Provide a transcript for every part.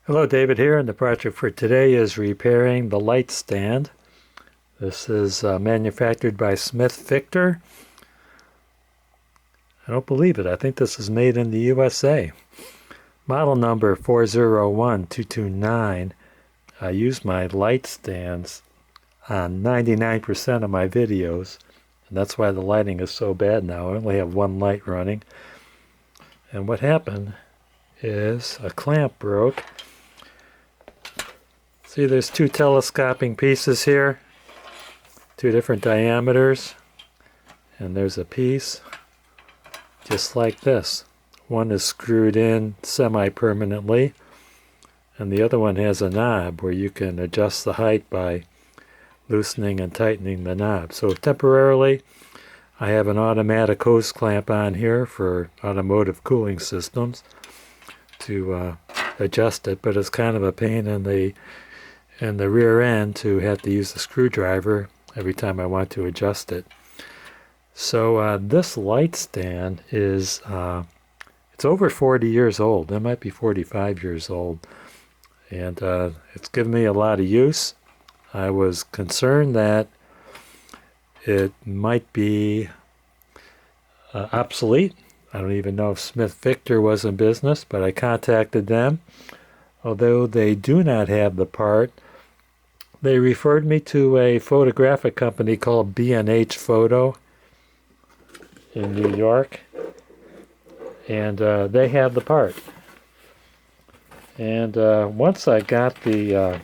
Hello, David here, and the project for today is repairing the light stand. This is manufactured by Smith Victor. I don't believe it. I think this is made in the USA. Model number 401229. I use my light stands on 99% of my videos, and that's why the lighting is so bad now. I only have one light running. And what happened is a clamp broke. See, there's two telescoping pieces here, two different diameters, and there's a piece just like this. One is screwed in semi-permanently, and the other one has a knob where you can adjust the height by loosening and tightening the knob. So temporarily, I have an automatic hose clamp on here for automotive cooling systems to adjust it, but it's kind of a pain in the rear end to have to use the screwdriver every time I want to adjust it. So this light stand is it's over 40 years old. It might be 45 years old, and it's given me a lot of use. I was concerned that it might be obsolete. I don't even know if Smith Victor was in business, but I contacted them. Although they do not have the part, they referred me to a photographic company called B&H Photo in New York, and they have the part. And once I got the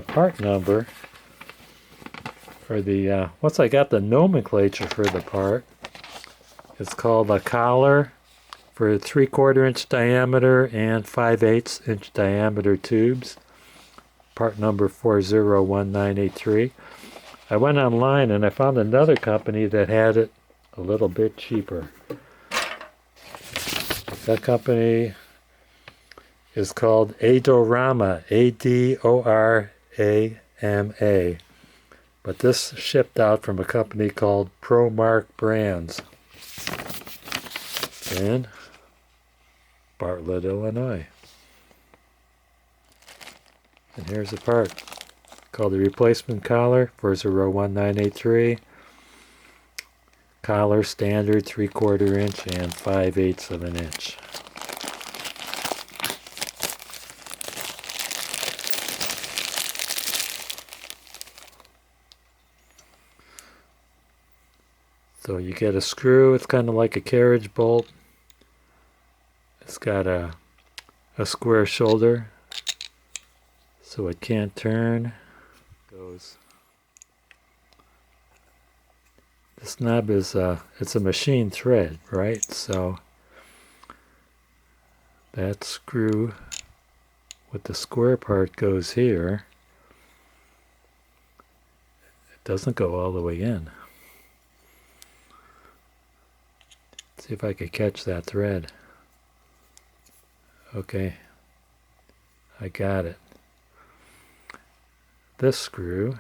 part number, or once I got the nomenclature for the part, it's called a collar for 3/4 inch diameter and 5/8 inch diameter tubes. Part number 401983. I went online and I found another company that had it a little bit cheaper. That company is called Adorama, Adorama, but this shipped out from a company called ProMark Brands in Bartlett, Illinois. And here's the part called the replacement collar, 401983. Collar standard 3/4 inch and 5/8 of an inch. So you get a screw. It's kind of like a carriage bolt. It's got a square shoulder, so it can't turn. This knob is it's a machine thread, right? So that screw with the square part goes here. It doesn't go all the way in. Let's see if I could catch that thread. Okay, I got it. This screw,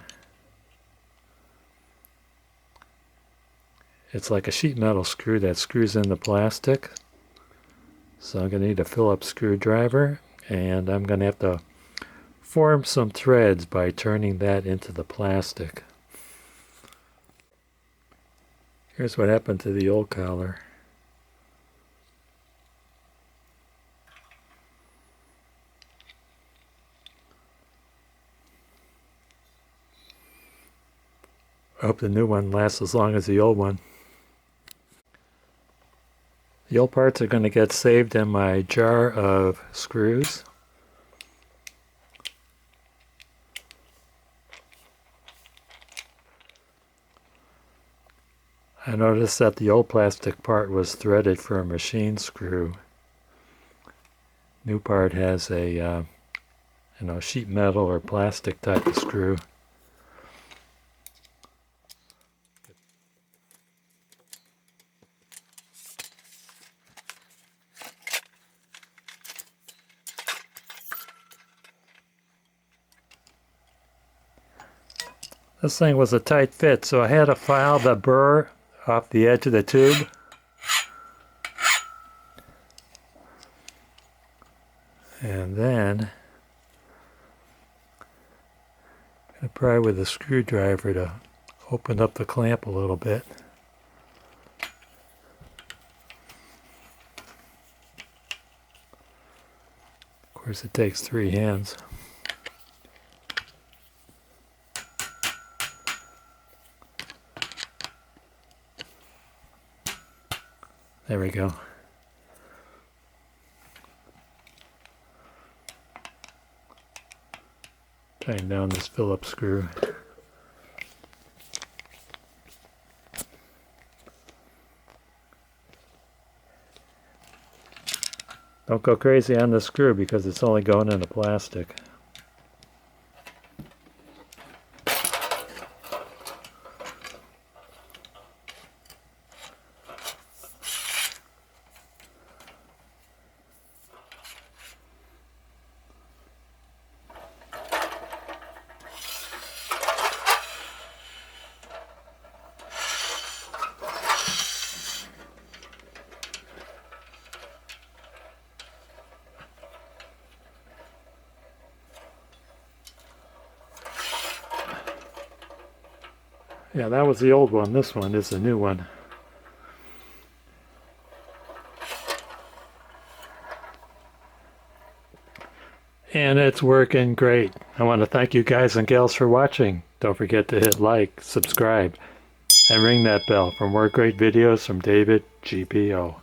it's like a sheet metal screw that screws in the plastic. So I'm going to need a Phillips screwdriver, and I'm going to have to form some threads by turning that into the plastic. Here's what happened to the old collar. I hope the new one lasts as long as the old one. The old parts are going to get saved in my jar of screws. I noticed that the old plastic part was threaded for a machine screw. New part has a sheet metal or plastic type of screw. This thing was a tight fit, so I had to file the burr off the edge of the tube. And then I pry with a screwdriver to open up the clamp a little bit. Of course, it takes 3 hands. There we go. Tighten down this Phillips screw. Don't go crazy on the screw because it's only going into plastic. Yeah, that was the old one. This one is the new one. And it's working great. I want to thank you guys and gals for watching. Don't forget to hit like, subscribe, and ring that bell for more great videos from David GPO.